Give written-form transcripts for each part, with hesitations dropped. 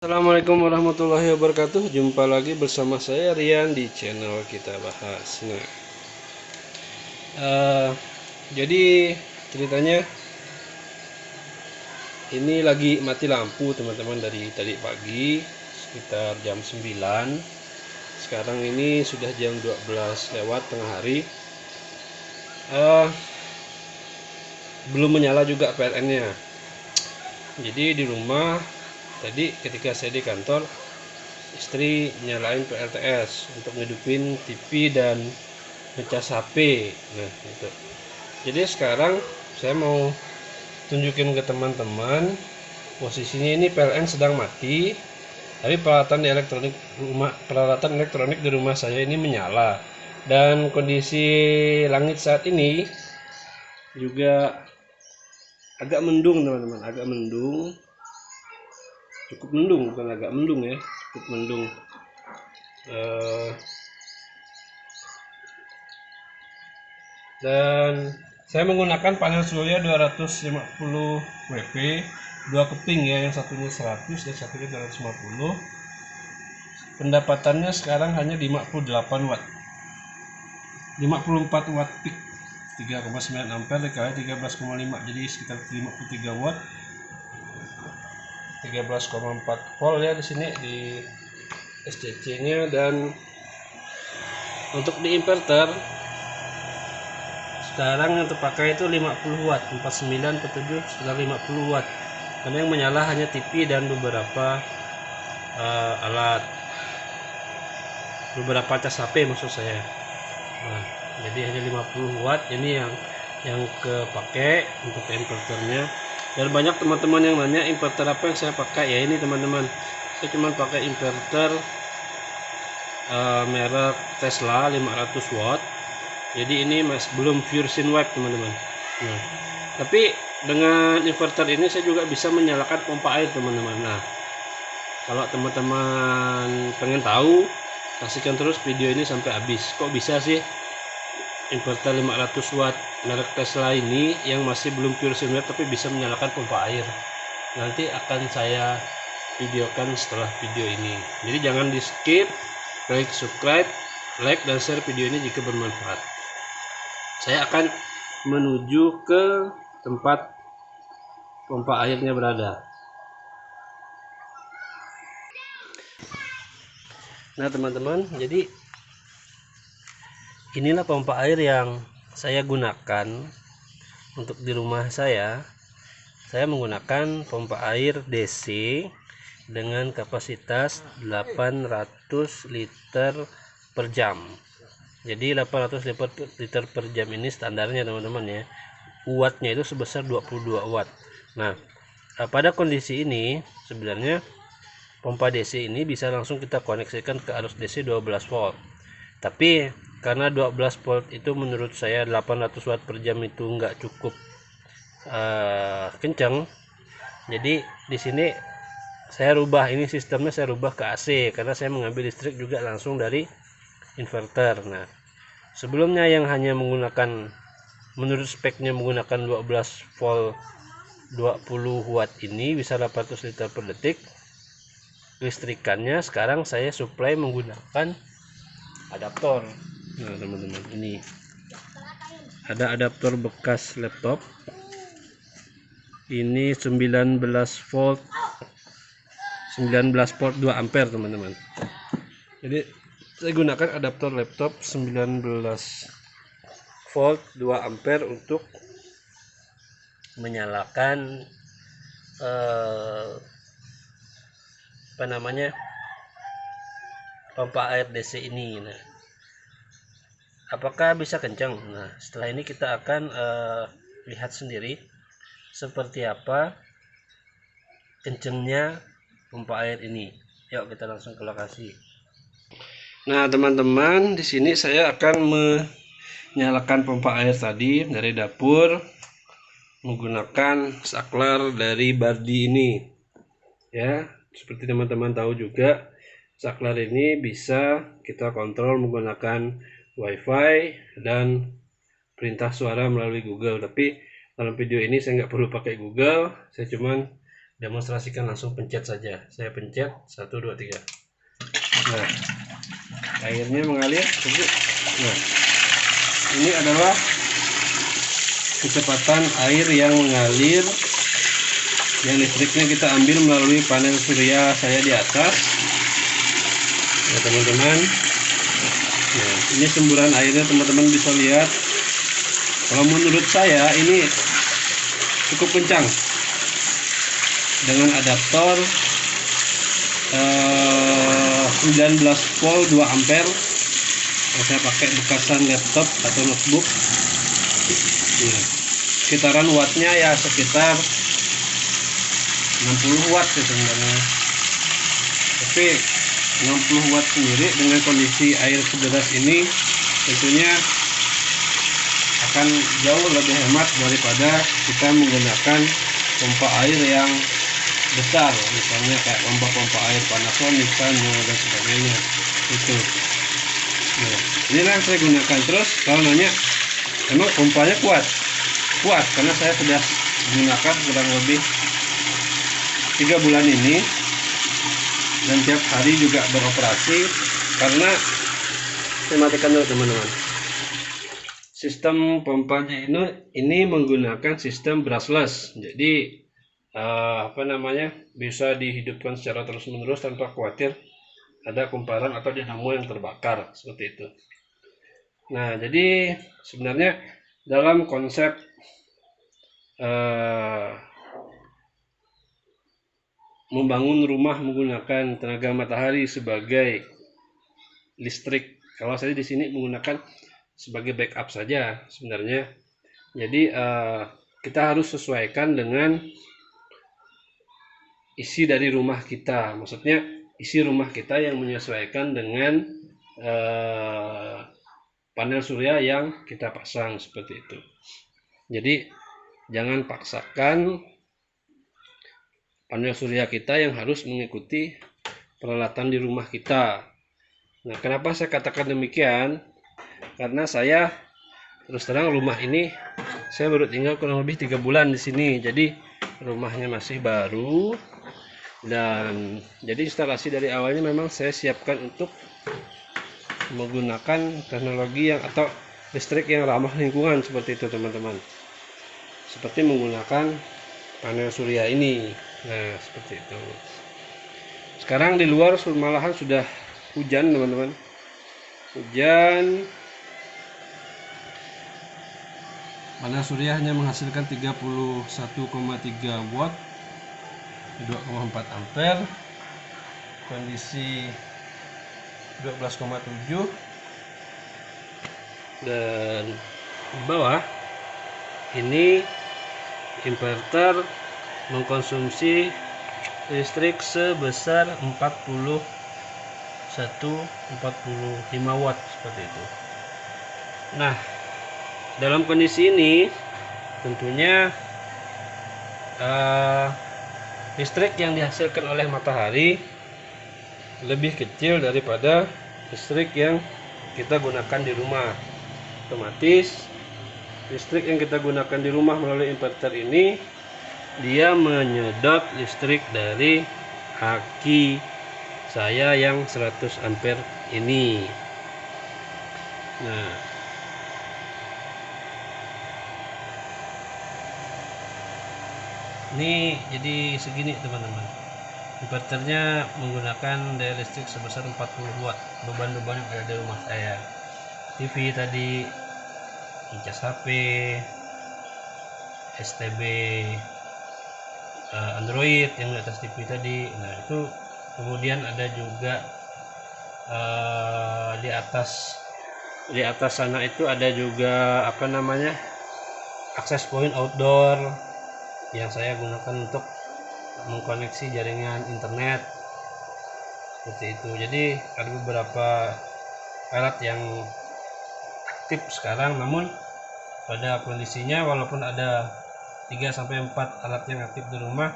Assalamualaikum warahmatullahi wabarakatuh. Jumpa lagi bersama saya Rian di channel Kita Bahas. Jadi ceritanya ini lagi mati lampu teman-teman dari tadi pagi sekitar jam 9. Sekarang ini sudah jam 12 lewat tengah hari. Belum menyala juga PLN-nya. Jadi di rumah tadi ketika saya di kantor, istri nyalain PLTS untuk ngidupin TV dan ngecas HP. Nah itu. Jadi sekarang saya mau tunjukin ke teman-teman, posisinya ini PLN sedang mati, tapi peralatan elektronik di rumah saya ini menyala. Dan kondisi langit saat ini juga agak mendung teman-teman, agak mendung, cukup mendung, bukan agak mendung ya, cukup mendung. Dan saya menggunakan panel surya 250 WP, dua keping ya, yang satunya 100 dan satunya 250. Pendapatannya sekarang hanya 58 watt, 54 watt peak, 3,9 ampere dikali 13,5, jadi sekitar 53 watt, 13,4 volt ya di sini di SCC-nya. Dan untuk di inverter sekarang yang terpakai itu 50 watt, 49 ke 7 sekitar 50 watt, karena yang menyala hanya TV dan beberapa alat, beberapa cas HP maksud saya. Nah, jadi hanya 50 watt ini yang kepake untuk inverternya. Dan banyak teman-teman yang nanya inverter apa yang saya pakai. Ya ini teman-teman, saya cuma pakai inverter merek Tesla 500 watt. Jadi ini belum pure sine wave teman-teman. Nah, tapi dengan inverter ini saya juga bisa menyalakan pompa air teman-teman. Nah, kalau teman-teman pengen tahu, saksikan terus video ini sampai habis. Kok bisa sih inverter 500 watt merek Tesla ini yang masih belum pure sine wave tapi bisa menyalakan pompa air? Nanti akan saya videokan setelah video ini. Jadi jangan di skip, klik subscribe, like dan share video ini jika bermanfaat. Saya akan menuju ke tempat pompa airnya berada. Nah teman-teman, jadi inilah pompa air yang saya gunakan untuk di rumah saya. Saya menggunakan pompa air DC dengan kapasitas 800 liter per jam. Jadi 800 liter per jam ini standarnya teman-teman ya. Wattnya itu sebesar 22 watt. Nah, pada kondisi ini sebenarnya pompa DC ini bisa langsung kita koneksikan ke arus DC 12 volt. Tapi karena 12 volt itu menurut saya 800 watt per jam itu nggak cukup kencang. Jadi di sini saya rubah, ini sistemnya saya rubah ke AC karena saya mengambil listrik juga langsung dari inverter. Nah, sebelumnya yang hanya menggunakan, menurut speknya menggunakan 12 volt 20 watt ini bisa 800 liter per detik listrikannya. Sekarang saya supply menggunakan adaptor. Nah teman-teman, ini ada adaptor bekas laptop, ini 19 volt 2 ampere teman-teman. Jadi saya gunakan adaptor laptop 19 volt 2 ampere untuk menyalakan apa namanya, pompa air DC ini. Nah, apakah bisa kencang? Nah, setelah ini kita akan lihat sendiri seperti apa kencangnya pompa air ini. Yuk kita langsung ke lokasi. Nah teman-teman, di sini saya akan menyalakan pompa air tadi dari dapur menggunakan saklar dari Bardi ini. Ya, seperti teman-teman tahu juga, saklar ini bisa kita kontrol menggunakan WiFi dan perintah suara melalui Google. Tapi dalam video ini saya nggak perlu pakai Google, saya cuman demonstrasikan, langsung pencet saja. Saya pencet 1 2 3. Nah, airnya mengalir. Nah, ini adalah kecepatan air yang mengalir, yang listriknya kita ambil melalui panel surya saya di atas. Nah, teman-teman, nah, ini semburan airnya teman-teman bisa lihat. Kalau menurut saya ini cukup kencang dengan adaptor 19 volt 2 ampere yang saya pakai bekasan laptop atau notebook. Nah, sekitaran wattnya ya sekitar 60 watt sih sebenarnya, tapi 60 watt sendiri dengan kondisi air sederas ini tentunya akan jauh lebih hemat daripada kita menggunakan pompa air yang besar, misalnya kayak pompa air Panasonic, Sanyo dan sebagainya itu. Nah, inilah yang saya gunakan. Terus kalau nanya emang pompanya kuat karena saya sudah gunakan kurang lebih 3 bulan ini dan tiap hari juga beroperasi. Karena saya matikan dulu teman-teman. Sistem pompanya ini menggunakan sistem brushless, jadi bisa dihidupkan secara terus-menerus tanpa khawatir ada kumparan atau dinamo yang terbakar seperti itu. Nah, jadi sebenarnya dalam konsep membangun rumah menggunakan tenaga matahari sebagai listrik, kalau saya di sini menggunakan sebagai backup saja sebenarnya. Jadi kita harus sesuaikan dengan isi dari rumah kita, maksudnya isi rumah kita yang menyesuaikan dengan panel surya yang kita pasang seperti itu. Jadi jangan paksakan panel surya kita yang harus mengikuti peralatan di rumah kita. Nah, kenapa saya katakan demikian? Karena saya terus terang rumah ini saya baru tinggal kurang lebih 3 bulan di sini, jadi rumahnya masih baru. Dan jadi instalasi dari awalnya memang saya siapkan untuk menggunakan teknologi yang atau listrik yang ramah lingkungan seperti itu teman-teman, seperti menggunakan panel surya ini. Nah, seperti itu. Sekarang di luar malahan sudah hujan teman-teman, hujan. Panel surya hanya menghasilkan 31,3 watt 2,4 ampere, kondisi 12,7, dan di bawah ini inverter mengkonsumsi listrik sebesar 45 watt seperti itu. Nah, dalam kondisi ini tentunya listrik yang dihasilkan oleh matahari lebih kecil daripada listrik yang kita gunakan di rumah. Otomatis listrik yang kita gunakan di rumah melalui inverter ini dia menyedot listrik dari aki saya yang 100 ampere ini. Nah, ini jadi segini teman-teman. Inverternya menggunakan daya listrik sebesar 40 watt. Beban-beban yang ada di rumah saya, TV tadi, cas HP, STB, Android yang di atas TV tadi. Nah, itu kemudian ada juga di atas sana itu ada juga akses point outdoor yang saya gunakan untuk mengkoneksi jaringan internet seperti itu. Jadi ada beberapa alat yang aktif sekarang, namun pada kondisinya walaupun ada 3-4 alat yang aktif di rumah,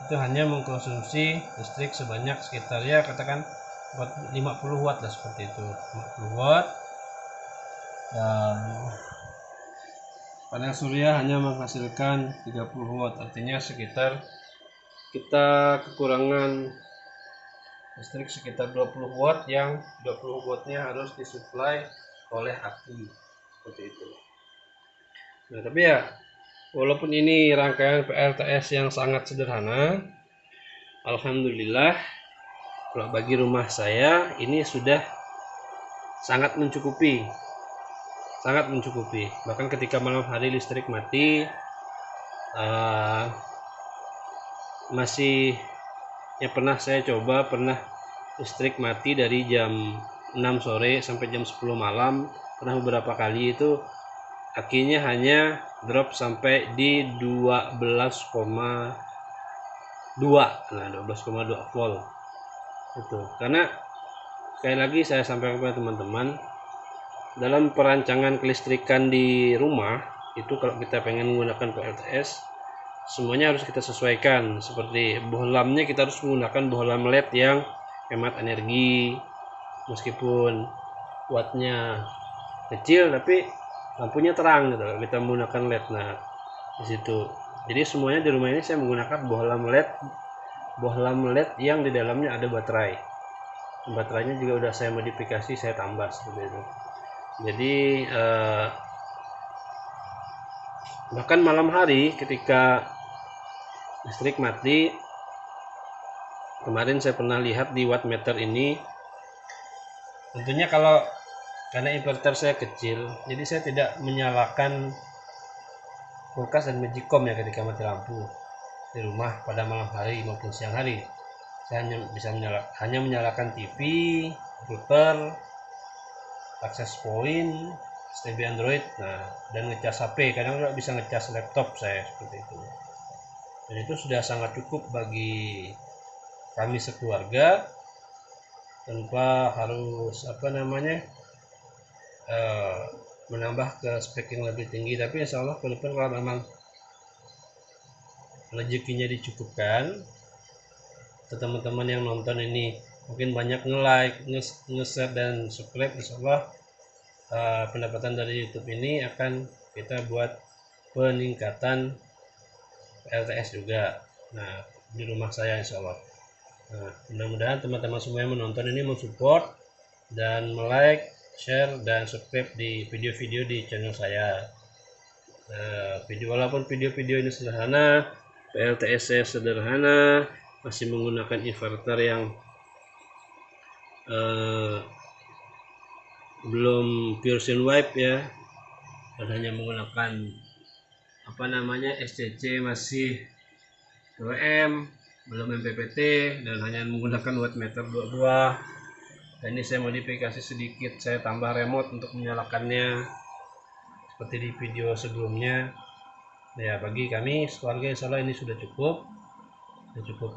itu hanya mengkonsumsi listrik sebanyak sekitar ya katakan 50 watt lah seperti itu, 50 watt. Dan panel surya hanya menghasilkan 30 watt, artinya sekitar kita kekurangan listrik sekitar 20 watt yang 20 wattnya harus disuplai oleh aki seperti itu. Nah, tapi ya walaupun ini rangkaian PLTS yang sangat sederhana, alhamdulillah kalau bagi rumah saya ini sudah sangat mencukupi. Bahkan ketika malam hari listrik mati, masih ya pernah saya coba, listrik mati dari jam 6 sore sampai jam 10 malam, pernah beberapa kali itu akinya hanya drop sampai di 12,2. Nah, 12,2 volt itu. Karena sekali lagi saya sampaikan kepada teman-teman, dalam perancangan kelistrikan di rumah itu kalau kita pengen menggunakan PLTS, semuanya harus kita sesuaikan. Seperti bohlamnya, kita harus menggunakan bohlam LED yang hemat energi, meskipun wattnya kecil tapi lampunya terang gitu kita menggunakan LED. Nah, di situ jadi semuanya di rumah ini saya menggunakan bohlam LED yang di dalamnya ada baterainya juga udah saya modifikasi, saya tambah seperti itu. Jadi bahkan malam hari ketika listrik mati, kemarin saya pernah lihat di wattmeter ini, tentunya karena inverter saya kecil, jadi saya tidak menyalakan kulkas dan magicom ya ketika mati lampu di rumah pada malam hari maupun siang hari. Saya hanya menyalakan TV, router, akses point, STB Android, dan ngecas HP. Kadang juga bisa ngecas laptop saya seperti itu. Dan itu sudah sangat cukup bagi kami sekeluarga tanpa harus menambah ke spek yang lebih tinggi. Tapi insya Allah ke depan kalau memang rezekinya dicukupkan, teman-teman yang nonton ini mungkin banyak nge-like, nge-share dan subscribe, insya Allah pendapatan dari YouTube ini akan kita buat peningkatan PLTS juga. Nah, di rumah saya insya Allah. Nah, mudah-mudahan teman-teman semua yang menonton ini mensupport dan like, share dan subscribe di video-video di channel saya. Walaupun video-video ini sederhana, PLTS saya sederhana, masih menggunakan inverter yang belum pure synwipe ya, dan hanya menggunakan SCC masih 2M, belum MPPT, dan hanya menggunakan wattmeter 2 buah. Dan ini saya modifikasi sedikit, saya tambah remote untuk menyalakannya seperti di video sebelumnya. Ya, bagi kami keluarga insya Allah ini sudah cukup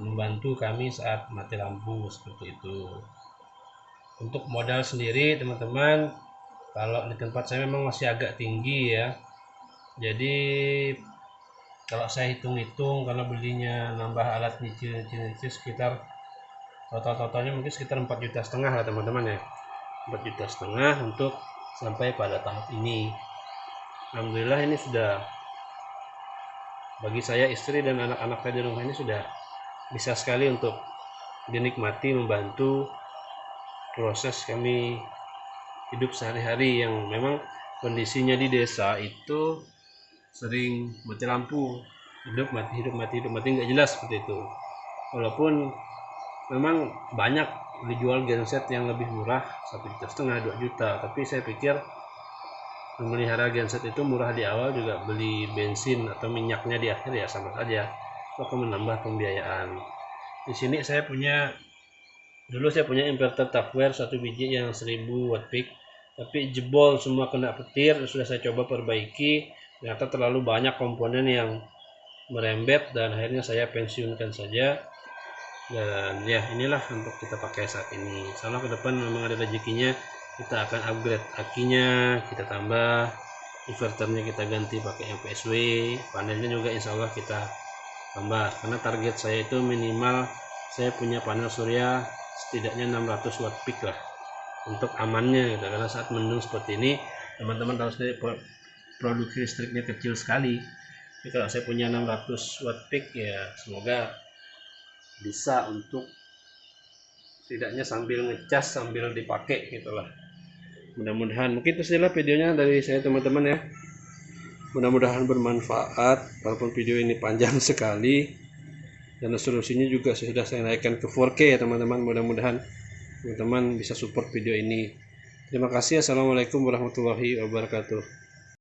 membantu kami saat mati lampu seperti itu. Untuk modal sendiri teman-teman, kalau di tempat saya memang masih agak tinggi ya, jadi kalau saya hitung-hitung, karena belinya nambah alat nyicil sekitar totalnya mungkin sekitar 4,5 juta lah teman-teman ya, 4,5 juta untuk sampai pada tahap ini. Alhamdulillah ini sudah bagi saya, istri dan anak-anak saya di rumah ini sudah bisa sekali untuk dinikmati, membantu proses kami hidup sehari-hari yang memang kondisinya di desa itu sering mati lampu, hidup mati nggak jelas seperti itu. Walaupun memang banyak dijual genset yang lebih murah 1,5 juta, 2 juta, tapi saya pikir memelihara genset itu murah di awal, juga beli bensin atau minyaknya di akhir ya sama saja, itu akan menambah pembiayaan. Di sini dulu saya punya inverter Tupperware 1 biji yang 1000 watt peak, tapi jebol semua, kena petir. Sudah saya coba perbaiki, ternyata terlalu banyak komponen yang merembet dan akhirnya saya pensiunkan saja. Dan ya inilah untuk kita pakai saat ini. Insya Allah ke depan memang ada rezekinya, kita akan upgrade akinya, kita tambah inverternya, kita ganti pakai MPSW, panelnya juga insya Allah kita tambah, karena target saya itu minimal saya punya panel surya setidaknya 600 watt peak lah untuk amannya gitu. Karena saat mendung seperti ini teman-teman tahu sendiri produksi listriknya kecil sekali. Jadi kalau saya punya 600 watt peak ya semoga bisa untuk setidaknya sambil ngecas sambil dipakai gitulah. Mudah-mudahan mungkin itu saja videonya dari saya teman-teman ya. Mudah-mudahan bermanfaat walaupun video ini panjang sekali, dan solusinya juga sudah saya naikkan ke 4K ya teman-teman. Mudah-mudahan teman-teman bisa support video ini. Terima kasih. Assalamualaikum warahmatullahi wabarakatuh.